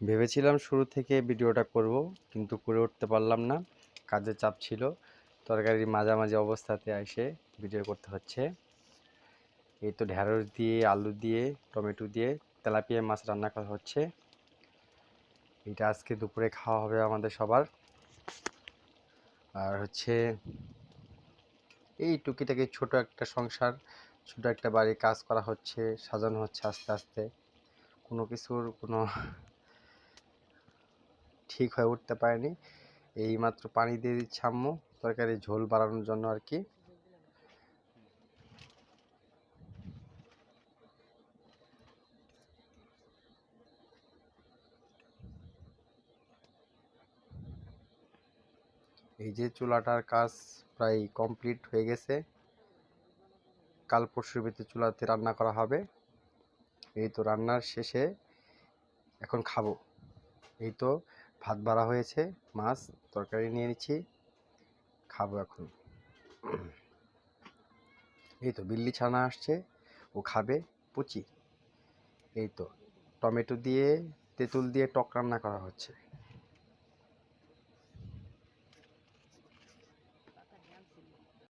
ভেবেছিলাম শুরু থেকে ভিডিওটা করব, কিন্তু করে উঠতে পারলাম না, কাজের চাপ ছিল। তরকারির মাঝামাঝি অবস্থাতে এসে ভিডিও করতে হচ্ছে। এই তো ঢেঁড়স দিয়ে, আলু দিয়ে, টমেটো দিয়ে তেলাপিয়া মাছ রান্না করা হচ্ছে। এটা আজকে দুপুরে খাওয়া হবে আমাদের সবার। আর হচ্ছে এই টুকিটাকি ছোট একটা সংসার, ছোট একটা বাড়ি, কাজ করা হচ্ছে, সাজানো হচ্ছে আস্তে আস্তে। কোনো কিছুর কোনো ঠিক হয়ে উঠতে পারেনি। এই মাত্র পানি দিয়ে দিচ্ছে আম্মু, তরকারি ঝোল বাড়ানোর জন্য আর কি। এই যে চুলাটার কাজ প্রায় কমপ্লিট হয়ে গেছে, কাল পরশুর ভিতরে চুলাতে রান্না করা হবে। এই তো রান্নার শেষে এখন খাবো। এই তো ভাত বাড়া হয়েছে, মাছ তরকারি নিয়ে নিচ্ছি, খাবো এখন। এই তো বিল্লি ছানা আসছে, ও খাবে পুচি। এই তো টমেটো দিয়ে, তেঁতুল দিয়ে টক রান্না করা হচ্ছে।